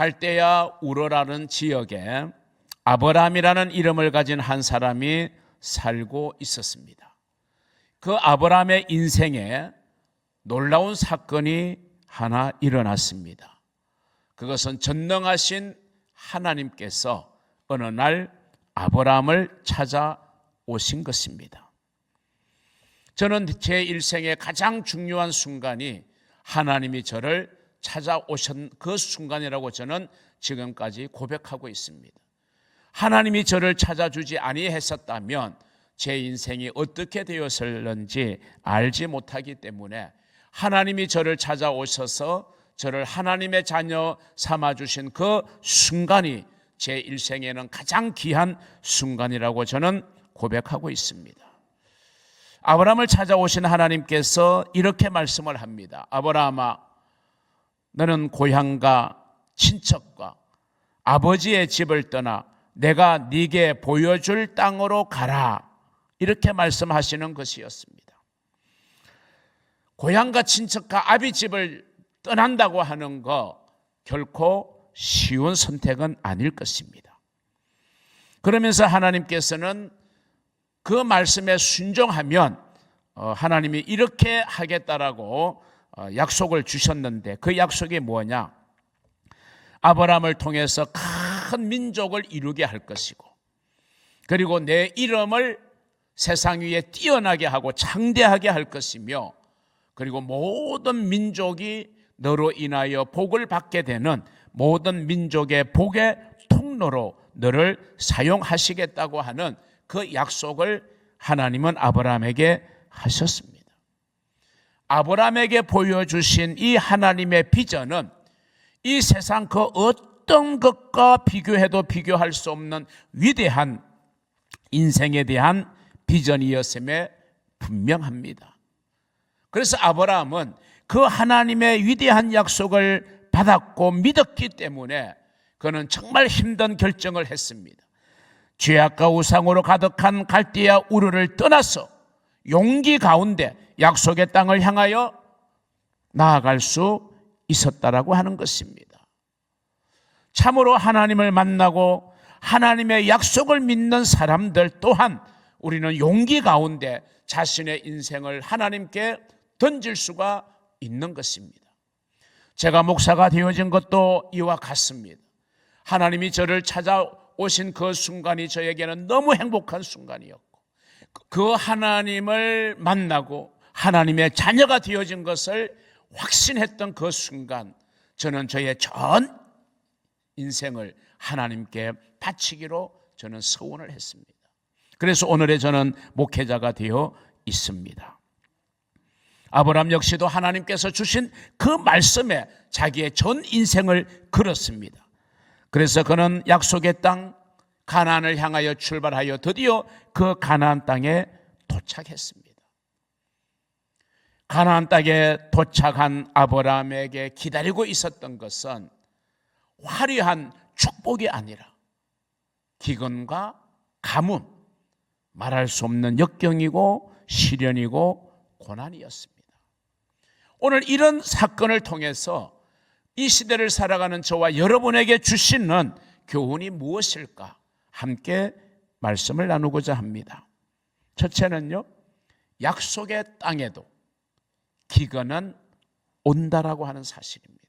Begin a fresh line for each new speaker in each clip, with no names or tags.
갈대아 우르라는 지역에 아브라함이라는 이름을 가진 한 사람이 살고 있었습니다. 그 아브라함의 인생에 놀라운 사건이 하나 일어났습니다. 그것은 전능하신 하나님께서 어느 날 아브라함을 찾아오신 것입니다. 저는 제 일생의 가장 중요한 순간이 하나님이 저를 찾아오신 그 순간이라고 저는 지금까지 고백하고 있습니다. 하나님이 저를 찾아주지 아니했었다면 제 인생이 어떻게 되었을는지 알지 못하기 때문에 하나님이 저를 찾아오셔서 저를 하나님의 자녀 삼아주신 그 순간이 제 일생에는 가장 귀한 순간이라고 저는 고백하고 있습니다. 아브라함을 찾아오신 하나님께서 이렇게 말씀을 합니다. 아브라함아, 너는 고향과 친척과 아버지의 집을 떠나 내가 네게 보여줄 땅으로 가라. 이렇게 말씀하시는 것이었습니다. 고향과 친척과 아비 집을 떠난다고 하는 거 결코 쉬운 선택은 아닐 것입니다. 그러면서 하나님께서는 그 말씀에 순종하면 하나님이 이렇게 하겠다라고 약속을 주셨는데 그 약속이 뭐냐? 아브라함을 통해서 큰 민족을 이루게 할 것이고 그리고 내 이름을 세상 위에 뛰어나게 하고 창대하게 할 것이며 그리고 모든 민족이 너로 인하여 복을 받게 되는 모든 민족의 복의 통로로 너를 사용하시겠다고 하는 그 약속을 하나님은 아브라함에게 하셨습니다. 아브라함에게 보여주신 이 하나님의 비전은 이 세상 그 어떤 것과 비교해도 비교할 수 없는 위대한 인생에 대한 비전이었음에 분명합니다. 그래서 아브라함은 그 하나님의 위대한 약속을 받았고 믿었기 때문에 그는 정말 힘든 결정을 했습니다. 죄악과 우상으로 가득한 갈대아 우르를 떠나서 용기 가운데 약속의 땅을 향하여 나아갈 수 있었다라고 하는 것입니다. 참으로 하나님을 만나고 하나님의 약속을 믿는 사람들 또한 우리는 용기 가운데 자신의 인생을 하나님께 던질 수가 있는 것입니다. 제가 목사가 되어진 것도 이와 같습니다. 하나님이 저를 찾아오신 그 순간이 저에게는 너무 행복한 순간이었고 그 하나님을 만나고 하나님의 자녀가 되어진 것을 확신했던 그 순간 저는 저의 전 인생을 하나님께 바치기로 저는 서원을 했습니다. 그래서 오늘의 저는 목회자가 되어 있습니다. 아브라함 역시도 하나님께서 주신 그 말씀에 자기의 전 인생을 걸었습니다. 그래서 그는 약속의 땅 가나안을 향하여 출발하여 드디어 그 가나안 땅에 도착했습니다. 가나안 땅에 도착한 아브라함에게 기다리고 있었던 것은 화려한 축복이 아니라 기근과 가뭄, 말할 수 없는 역경이고 시련이고 고난이었습니다. 오늘 이런 사건을 통해서 이 시대를 살아가는 저와 여러분에게 주시는 교훈이 무엇일까? 함께 말씀을 나누고자 합니다. 첫째는요, 약속의 땅에도 기근은 온다라고 하는 사실입니다.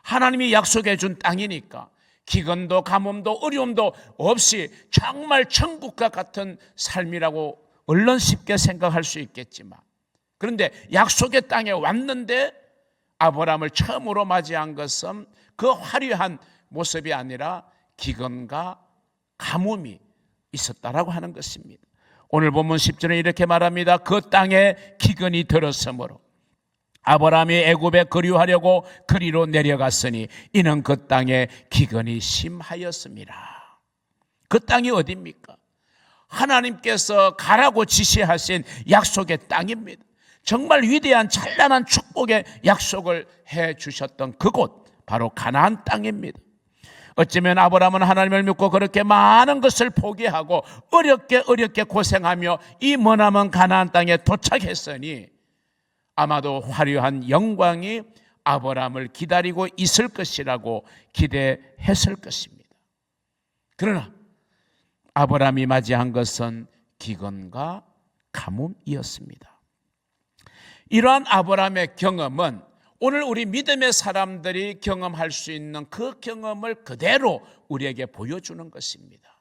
하나님이 약속해 준 땅이니까 기근도 가뭄도 어려움도 없이 정말 천국과 같은 삶이라고 얼른 쉽게 생각할 수 있겠지만 그런데 약속의 땅에 왔는데 아브라함을 처음으로 맞이한 것은 그 화려한 모습이 아니라 기근과 가뭄이 있었다라고 하는 것입니다. 오늘 본문 10절에 이렇게 말합니다. 그 땅에 기근이 들었으므로 아브라함이 애굽에 거류하려고 그리로 내려갔으니 이는 그 땅에 기근이 심하였습니다. 그 땅이 어디입니까? 하나님께서 가라고 지시하신 약속의 땅입니다. 정말 위대한 찬란한 축복의 약속을 해 주셨던 그곳 바로 가나안 땅입니다. 어쩌면 아브라함은 하나님을 믿고 그렇게 많은 것을 포기하고 어렵게 고생하며 이 머나먼 가나안 땅에 도착했으니 아마도 화려한 영광이 아브라함을 기다리고 있을 것이라고 기대했을 것입니다. 그러나 아브라함이 맞이한 것은 기근과 가뭄이었습니다. 이러한 아브라함의 경험은 오늘 우리 믿음의 사람들이 경험할 수 있는 그 경험을 그대로 우리에게 보여주는 것입니다.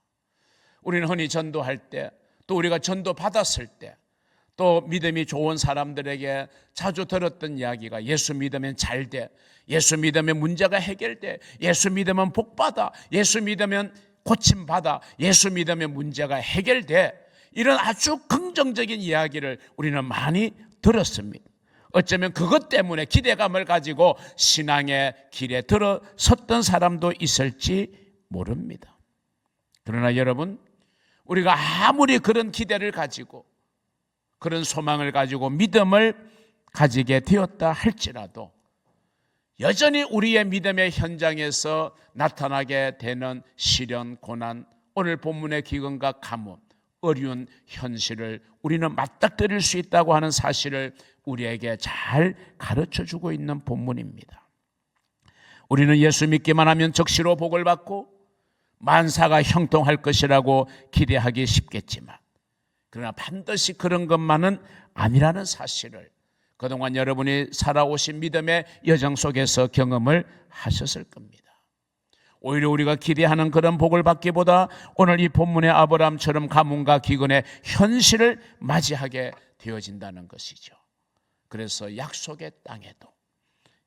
우리는 흔히 전도할 때, 또 우리가 전도 받았을 때, 또 믿음이 좋은 사람들에게 자주 들었던 이야기가 예수 믿으면 잘 돼, 예수 믿으면 문제가 해결돼, 예수 믿으면 복받아, 예수 믿으면 고침받아, 예수 믿으면 문제가 해결돼, 이런 아주 긍정적인 이야기를 우리는 많이 들었습니다. 어쩌면 그것 때문에 기대감을 가지고 신앙의 길에 들어섰던 사람도 있을지 모릅니다. 그러나 여러분, 우리가 아무리 그런 기대를 가지고 그런 소망을 가지고 믿음을 가지게 되었다 할지라도 여전히 우리의 믿음의 현장에서 나타나게 되는 시련, 고난, 오늘 본문의 기근과 가뭄, 어려운 현실을 우리는 맞닥뜨릴 수 있다고 하는 사실을 우리에게 잘 가르쳐주고 있는 본문입니다. 우리는 예수 믿기만 하면 적시로 복을 받고 만사가 형통할 것이라고 기대하기 쉽겠지만, 그러나 반드시 그런 것만은 아니라는 사실을 그동안 여러분이 살아오신 믿음의 여정 속에서 경험을 하셨을 겁니다. 오히려 우리가 기대하는 그런 복을 받기보다 오늘 이 본문의 아브라함처럼 가뭄과 기근의 현실을 맞이하게 되어진다는 것이죠. 그래서 약속의 땅에도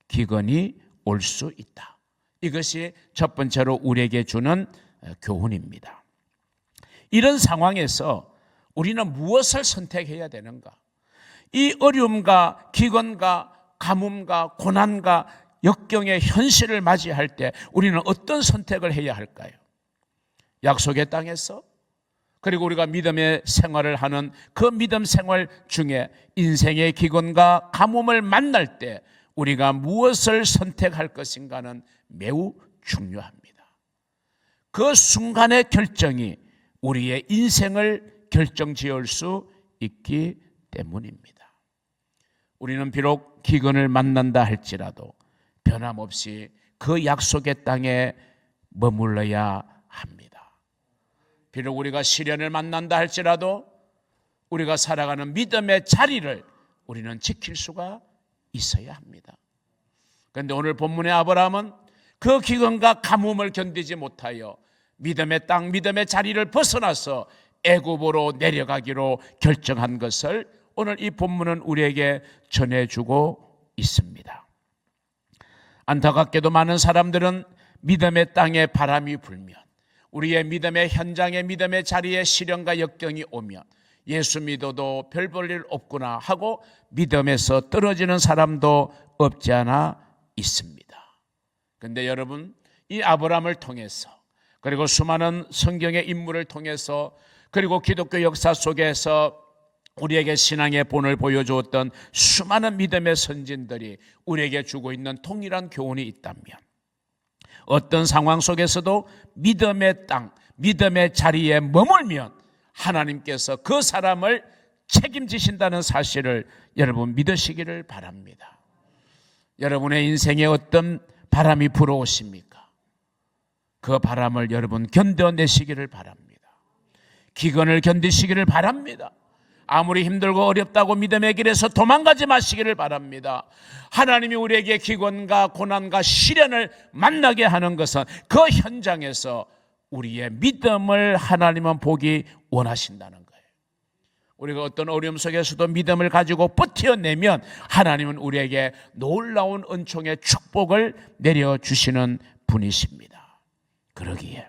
기근이 올 수 있다. 이것이 첫 번째로 우리에게 주는 교훈입니다. 이런 상황에서 우리는 무엇을 선택해야 되는가? 이 어려움과 기근과 가뭄과 고난과 역경의 현실을 맞이할 때 우리는 어떤 선택을 해야 할까요? 약속의 땅에서, 그리고 우리가 믿음의 생활을 하는 그 믿음 생활 중에 인생의 기근과 가뭄을 만날 때 우리가 무엇을 선택할 것인가는 매우 중요합니다. 그 순간의 결정이 우리의 인생을 결정지을 수 있기 때문입니다. 우리는 비록 기근을 만난다 할지라도 변함없이 그 약속의 땅에 머물러야 합니다. 비록 우리가 시련을 만난다 할지라도 우리가 살아가는 믿음의 자리를 우리는 지킬 수가 있어야 합니다. 그런데 오늘 본문의 아브라함은 그 기근과 가뭄을 견디지 못하여 믿음의 땅, 믿음의 자리를 벗어나서 애굽으로 내려가기로 결정한 것을 오늘 이 본문은 우리에게 전해주고 있습니다. 안타깝게도 많은 사람들은 믿음의 땅에 바람이 불면, 우리의 믿음의 현장에 믿음의 자리에 시련과 역경이 오면 예수 믿어도 별 볼 일 없구나 하고 믿음에서 떨어지는 사람도 없지 않아 있습니다. 그런데 여러분, 이 아브라함을 통해서, 그리고 수많은 성경의 인물을 통해서, 그리고 기독교 역사 속에서 우리에게 신앙의 본을 보여주었던 수많은 믿음의 선진들이 우리에게 주고 있는 동일한 교훈이 있다면, 어떤 상황 속에서도 믿음의 땅, 믿음의 자리에 머물면 하나님께서 그 사람을 책임지신다는 사실을 여러분 믿으시기를 바랍니다. 여러분의 인생에 어떤 바람이 불어오십니까? 그 바람을 여러분 견뎌내시기를 바랍니다. 기근을 견디시기를 바랍니다. 아무리 힘들고 어렵다고 믿음의 길에서 도망가지 마시기를 바랍니다. 하나님이 우리에게 기근과 고난과 시련을 만나게 하는 것은 그 현장에서 우리의 믿음을 하나님은 보기 원하신다는 거예요. 우리가 어떤 어려움 속에서도 믿음을 가지고 버텨내면 하나님은 우리에게 놀라운 은총의 축복을 내려주시는 분이십니다. 그러기에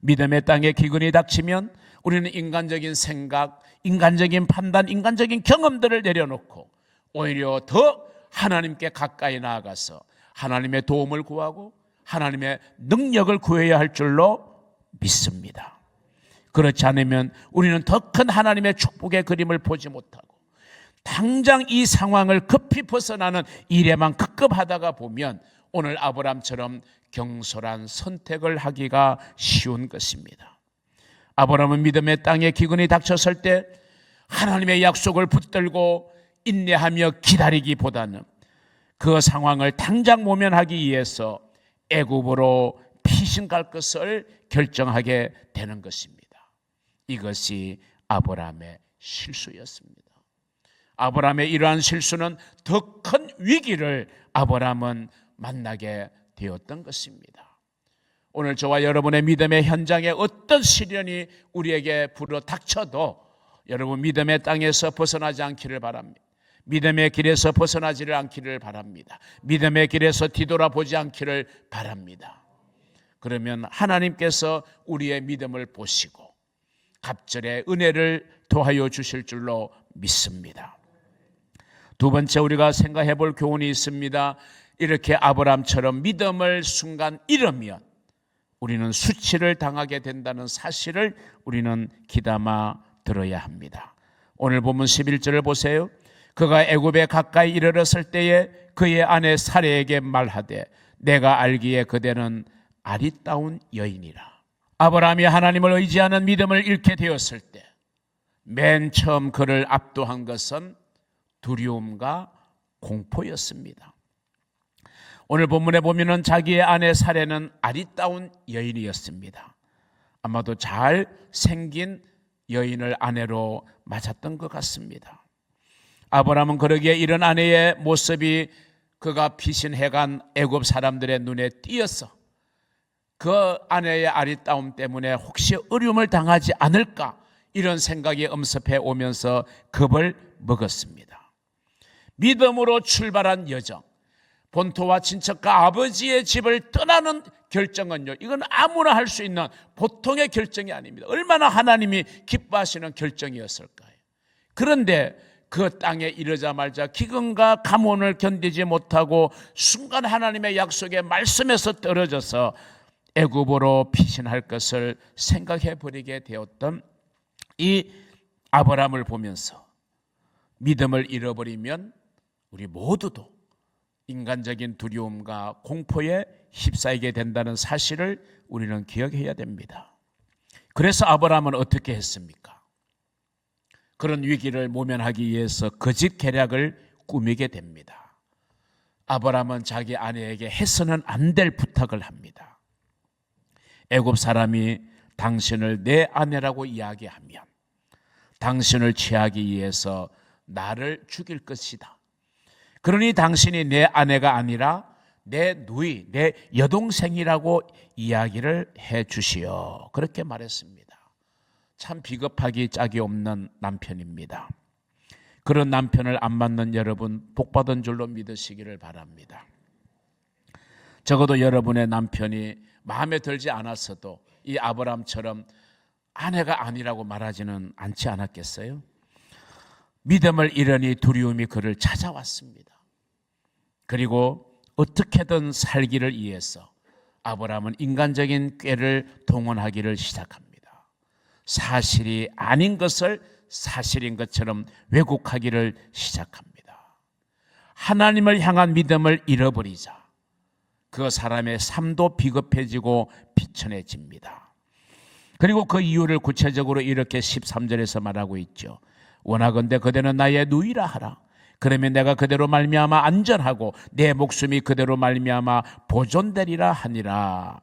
믿음의 땅에 기근이 닥치면 우리는 인간적인 생각, 인간적인 판단, 인간적인 경험들을 내려놓고 오히려 더 하나님께 가까이 나아가서 하나님의 도움을 구하고 하나님의 능력을 구해야 할 줄로 믿습니다. 그렇지 않으면 우리는 더 큰 하나님의 축복의 그림을 보지 못하고 당장 이 상황을 급히 벗어나는 일에만 급급하다가 보면 오늘 아브라함처럼 경솔한 선택을 하기가 쉬운 것입니다. 아브라함은 믿음의 땅에 기근이 닥쳤을 때 하나님의 약속을 붙들고 인내하며 기다리기보다는 그 상황을 당장 모면하기 위해서 애굽으로 피신 갈 것을 결정하게 되는 것입니다. 이것이 아브라함의 실수였습니다. 아브라함의 이러한 실수는 더 큰 위기를 아브라함은 만나게 되었던 것입니다. 오늘 저와 여러분의 믿음의 현장에 어떤 시련이 우리에게 불어 닥쳐도 여러분 믿음의 땅에서 벗어나지 않기를 바랍니다. 믿음의 길에서 벗어나지를 않기를 바랍니다. 믿음의 길에서 뒤돌아보지 않기를 바랍니다. 그러면 하나님께서 우리의 믿음을 보시고 갑절의 은혜를 더하여 주실 줄로 믿습니다. 두 번째 우리가 생각해 볼 교훈이 있습니다. 이렇게 아브라함처럼 믿음을 순간 잃으면 우리는 수치를 당하게 된다는 사실을 우리는 귀담아 들어야 합니다. 오늘 본문 11절을 보세요. 그가 애굽에 가까이 이르렀을 때에 그의 아내 사레에게 말하되 내가 알기에 그대는 아리따운 여인이라. 아브라함이 하나님을 의지하는 믿음을 잃게 되었을 때 맨 처음 그를 압도한 것은 두려움과 공포였습니다. 오늘 본문에 보면은 자기의 아내 사레는 아리따운 여인이었습니다. 아마도 잘 생긴 여인을 아내로 맞았던 것 같습니다. 아브라함은 그러기에 이런 아내의 모습이 그가 피신해간 애굽 사람들의 눈에 띄어서 그 아내의 아리따움 때문에 혹시 어려움을 당하지 않을까 이런 생각이 엄습해 오면서 겁을 먹었습니다. 믿음으로 출발한 여정, 본토와 친척과 아버지의 집을 떠나는 결정은요, 이건 아무나 할 수 있는 보통의 결정이 아닙니다. 얼마나 하나님이 기뻐하시는 결정이었을까요? 그런데 그 땅에 이르자마자 기근과 가뭄을 견디지 못하고 순간 하나님의 약속의 말씀에서 떨어져서 애굽으로 피신할 것을 생각해 버리게 되었던 이 아브라함을 보면서 믿음을 잃어버리면 우리 모두도 인간적인 두려움과 공포에 휩싸이게 된다는 사실을 우리는 기억해야 됩니다. 그래서 아브라함은 어떻게 했습니까? 그런 위기를 모면하기 위해서 거짓 계략을 꾸미게 됩니다. 아브라함은 자기 아내에게 해서는 안 될 부탁을 합니다. 애굽 사람이 당신을 내 아내라고 이야기하면 당신을 취하기 위해서 나를 죽일 것이다. 그러니 당신이 내 아내가 아니라 내 누이, 내 여동생이라고 이야기를 해 주시오. 그렇게 말했습니다. 참 비겁하기 짝이 없는 남편입니다. 그런 남편을 안 만난 여러분 복받은 줄로 믿으시기를 바랍니다. 적어도 여러분의 남편이 마음에 들지 않았어도 이 아브라함처럼 아내가 아니라고 말하지는 않지 않았겠어요? 믿음을 잃으니 두려움이 그를 찾아왔습니다. 그리고 어떻게든 살기를 위해서 아브라함은 인간적인 꾀를 동원하기를 시작합니다. 사실이 아닌 것을 사실인 것처럼 왜곡하기를 시작합니다. 하나님을 향한 믿음을 잃어버리자 그 사람의 삶도 비겁해지고 비천해집니다. 그리고 그 이유를 구체적으로 이렇게 13절에서 말하고 있죠. 원하건대 그대는 나의 누이라 하라. 그러면 내가 그대로 말미암아 안전하고 내 목숨이 그대로 말미암아 보존되리라 하니라.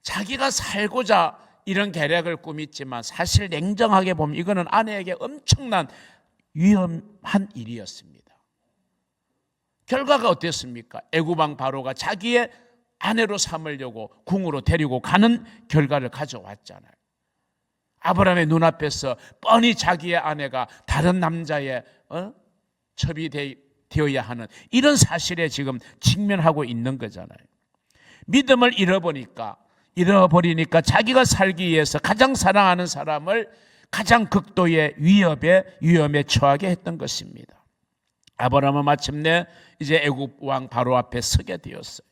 자기가 살고자 이런 계략을 꾸몄지만 사실 냉정하게 보면 이거는 아내에게 엄청난 위험한 일이었습니다. 결과가 어땠습니까? 애굽왕 바로가 자기의 아내로 삼으려고 궁으로 데리고 가는 결과를 가져왔잖아요. 아브라함의 눈앞에서 뻔히 자기의 아내가 다른 남자의 첩이 되어야 하는 이런 사실에 지금 직면하고 있는 거잖아요. 믿음을 잃어버리니까 자기가 살기 위해서 가장 사랑하는 사람을 가장 극도의 위험에 처하게 했던 것입니다. 아브라함은 마침내 이제 애굽 왕 바로 앞에 서게 되었어요.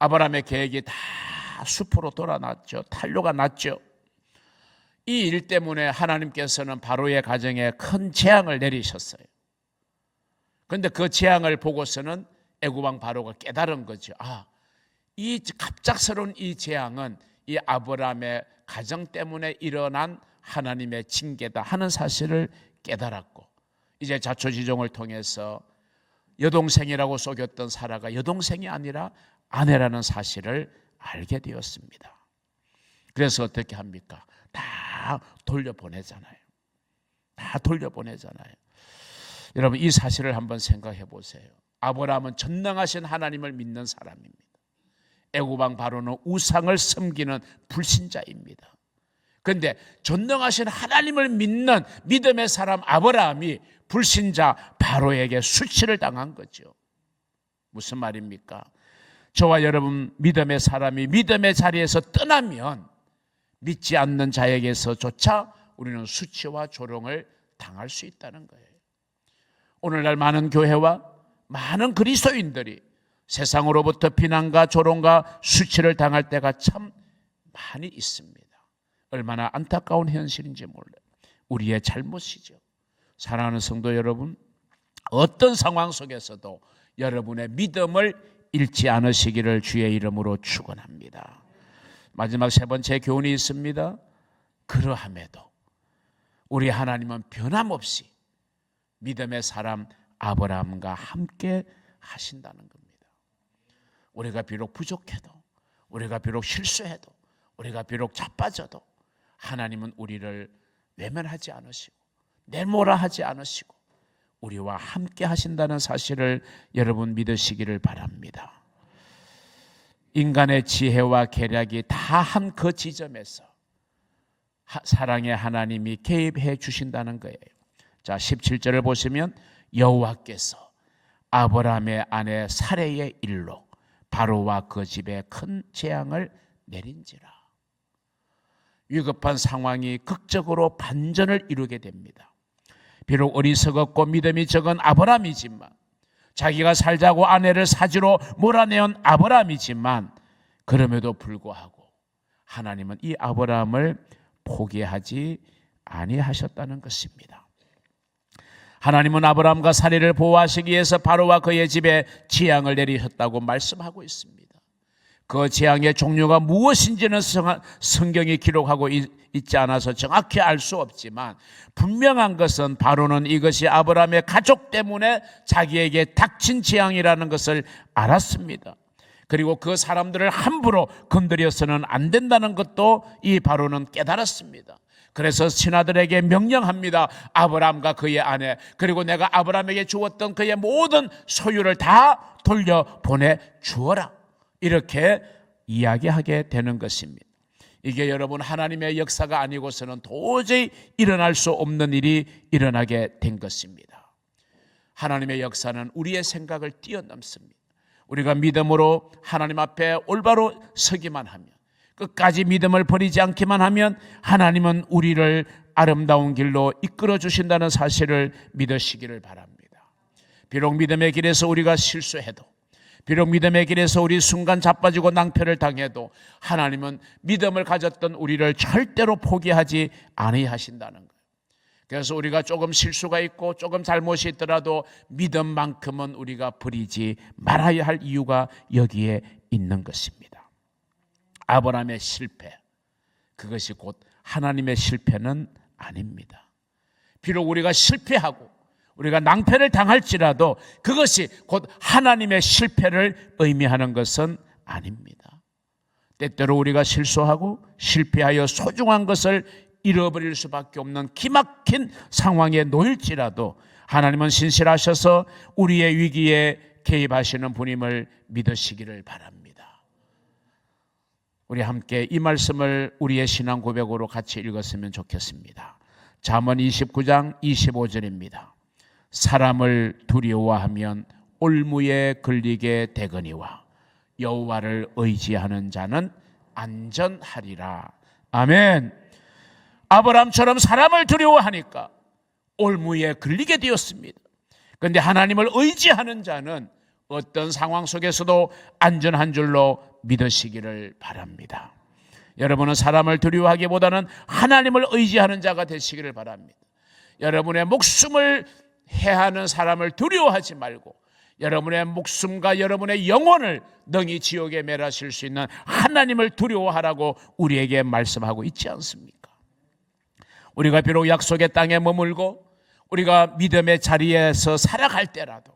아브라함의 계획이 다 수포로 돌아났죠. 탄로가 났죠. 이 일 때문에 하나님께서는 바로의 가정에 큰 재앙을 내리셨어요. 그런데 그 재앙을 보고서는 애굽 왕 바로가 깨달은 거죠. 이 갑작스러운 이 재앙은 이 아브라함의 가정 때문에 일어난 하나님의 징계다 하는 사실을 깨달았고 이제 자초지종을 통해서 여동생이라고 속였던 사라가 여동생이 아니라 아내라는 사실을 알게 되었습니다. 그래서 어떻게 합니까? 다 돌려보내잖아요. 다 돌려보내잖아요. 여러분, 이 사실을 한번 생각해 보세요. 아브라함은 전능하신 하나님을 믿는 사람입니다. 애굽 왕 바로는 우상을 섬기는 불신자입니다. 그런데 전능하신 하나님을 믿는 믿음의 사람 아브라함이 불신자 바로에게 수치를 당한 거죠. 무슨 말입니까? 저와 여러분 믿음의 사람이 믿음의 자리에서 떠나면 믿지 않는 자에게서조차 우리는 수치와 조롱을 당할 수 있다는 거예요. 오늘날 많은 교회와 많은 그리스도인들이 세상으로부터 비난과 조롱과 수치를 당할 때가 참 많이 있습니다. 얼마나 안타까운 현실인지 몰라요. 우리의 잘못이죠. 사랑하는 성도 여러분, 어떤 상황 속에서도 여러분의 믿음을 잃지 않으시기를 주의 이름으로 축원합니다. 마지막 세 번째 교훈이 있습니다. 그러함에도 우리 하나님은 변함없이 믿음의 사람 아브라함과 함께 하신다는 겁니다. 우리가 비록 부족해도, 우리가 비록 실수해도, 우리가 비록 자빠져도 하나님은 우리를 외면하지 않으시고 내모라 하지 않으시고 우리와 함께 하신다는 사실을 여러분 믿으시기를 바랍니다. 인간의 지혜와 계략이 다 한 그 지점에서 사랑의 하나님이 개입해 주신다는 거예요. 자, 17절을 보시면 여호와께서 아브라함의 아내 사레의 일로 바로와 그 집에 큰 재앙을 내린지라. 위급한 상황이 극적으로 반전을 이루게 됩니다. 비록 어리석었고 믿음이 적은 아브라함이지만, 자기가 살자고 아내를 사지로 몰아내온 아브라함이지만, 그럼에도 불구하고 하나님은 이 아브라함을 포기하지 아니하셨다는 것입니다. 하나님은 아브라함과 사레를 보호하시기 위해서 바로와 그의 집에 재앙을 내리셨다고 말씀하고 있습니다. 그 재앙의 종류가 무엇인지는 성경이 기록하고 있지 않아서 정확히 알 수 없지만, 분명한 것은 바로는 이것이 아브라함의 가족 때문에 자기에게 닥친 재앙이라는 것을 알았습니다. 그리고 그 사람들을 함부로 건드려서는 안 된다는 것도 이 바로는 깨달았습니다. 그래서 신하들에게 명령합니다. 아브라함과 그의 아내, 그리고 내가 아브라함에게 주었던 그의 모든 소유를 다 돌려보내 주어라, 이렇게 이야기하게 되는 것입니다. 이게 여러분 하나님의 역사가 아니고서는 도저히 일어날 수 없는 일이 일어나게 된 것입니다. 하나님의 역사는 우리의 생각을 뛰어넘습니다. 우리가 믿음으로 하나님 앞에 올바로 서기만 하면, 끝까지 믿음을 버리지 않기만 하면 하나님은 우리를 아름다운 길로 이끌어 주신다는 사실을 믿으시기를 바랍니다. 비록 믿음의 길에서 우리가 실수해도, 비록 믿음의 길에서 우리 순간 자빠지고 낭패를 당해도 하나님은 믿음을 가졌던 우리를 절대로 포기하지 아니하신다는 거예요. 그래서 우리가 조금 실수가 있고 조금 잘못이 있더라도 믿음만큼은 우리가 버리지 말아야 할 이유가 여기에 있는 것입니다. 아브라함의 실패, 그것이 곧 하나님의 실패는 아닙니다. 비록 우리가 실패하고 우리가 낭패를 당할지라도 그것이 곧 하나님의 실패를 의미하는 것은 아닙니다. 때때로 우리가 실수하고 실패하여 소중한 것을 잃어버릴 수밖에 없는 기막힌 상황에 놓일지라도 하나님은 신실하셔서 우리의 위기에 개입하시는 분임을 믿으시기를 바랍니다. 우리 함께 이 말씀을 우리의 신앙 고백으로 같이 읽었으면 좋겠습니다. 잠언 29장 25절입니다. 사람을 두려워하면 올무에 걸리게 되거니와 여호와를 의지하는 자는 안전하리라. 아멘. 아브라함처럼 사람을 두려워하니까 올무에 걸리게 되었습니다. 그런데 하나님을 의지하는 자는 어떤 상황 속에서도 안전한 줄로 믿으시기를 바랍니다. 여러분은 사람을 두려워하기보다는 하나님을 의지하는 자가 되시기를 바랍니다. 여러분의 목숨을 해하는 사람을 두려워하지 말고 여러분의 목숨과 여러분의 영혼을 능히 지옥에 멸하실 수 있는 하나님을 두려워하라고 우리에게 말씀하고 있지 않습니까? 우리가 비록 약속의 땅에 머물고 우리가 믿음의 자리에서 살아갈 때라도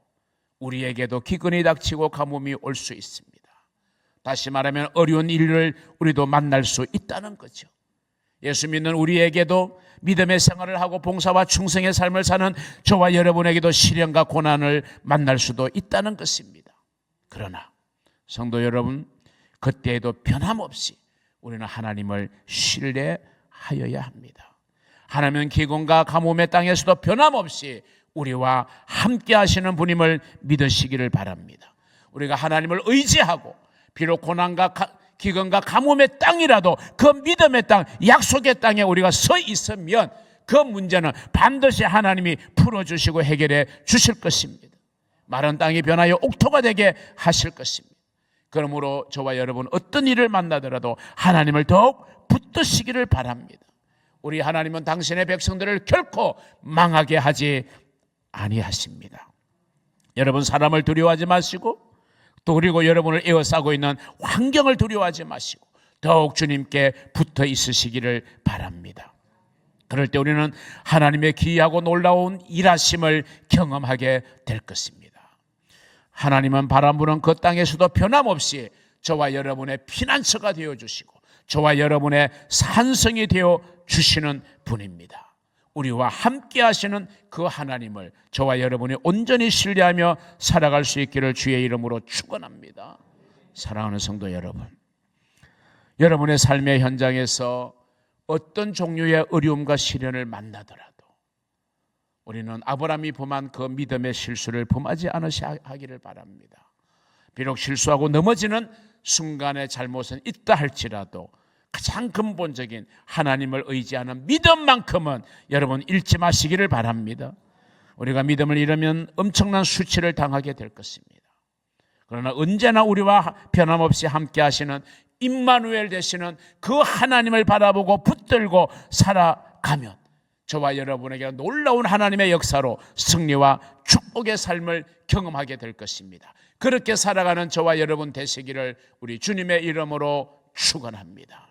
우리에게도 기근이 닥치고 가뭄이 올 수 있습니다. 다시 말하면 어려운 일을 우리도 만날 수 있다는 거죠. 예수 믿는 우리에게도 믿음의 생활을 하고 봉사와 충성의 삶을 사는 저와 여러분에게도 시련과 고난을 만날 수도 있다는 것입니다. 그러나 성도 여러분, 그때에도 변함없이 우리는 하나님을 신뢰하여야 합니다. 하나님은 기근과 가뭄의 땅에서도 변함없이 우리와 함께 하시는 분임을 믿으시기를 바랍니다. 우리가 하나님을 의지하고 비록 고난과 기근과 가뭄의 땅이라도 그 믿음의 땅, 약속의 땅에 우리가 서 있으면 그 문제는 반드시 하나님이 풀어주시고 해결해 주실 것입니다. 마른 땅이 변하여 옥토가 되게 하실 것입니다. 그러므로 저와 여러분 어떤 일을 만나더라도 하나님을 더욱 붙드시기를 바랍니다. 우리 하나님은 당신의 백성들을 결코 망하게 하지 아니하십니다. 여러분 사람을 두려워하지 마시고 또 그리고 여러분을 에워싸고 있는 환경을 두려워하지 마시고 더욱 주님께 붙어 있으시기를 바랍니다. 그럴 때 우리는 하나님의 기이하고 놀라운 일하심을 경험하게 될 것입니다. 하나님은 바람 부는 그 땅에서도 변함없이 저와 여러분의 피난처가 되어주시고 저와 여러분의 산성이 되어주시는 분입니다. 우리와 함께 하시는 그 하나님을 저와 여러분이 온전히 신뢰하며 살아갈 수 있기를 주의 이름으로 축원합니다. 사랑하는 성도 여러분, 여러분의 삶의 현장에서 어떤 종류의 어려움과 시련을 만나더라도 우리는 아브라함이 범한 그 믿음의 실수를 범하지 않으셔야 하기를 바랍니다. 비록 실수하고 넘어지는 순간의 잘못은 있다 할지라도 가장 근본적인 하나님을 의지하는 믿음만큼은 여러분 잃지 마시기를 바랍니다. 우리가 믿음을 잃으면 엄청난 수치를 당하게 될 것입니다. 그러나 언제나 우리와 변함없이 함께 하시는 임마누엘 되시는 그 하나님을 바라보고 붙들고 살아가면 저와 여러분에게 놀라운 하나님의 역사로 승리와 축복의 삶을 경험하게 될 것입니다. 그렇게 살아가는 저와 여러분 되시기를 우리 주님의 이름으로 축원합니다.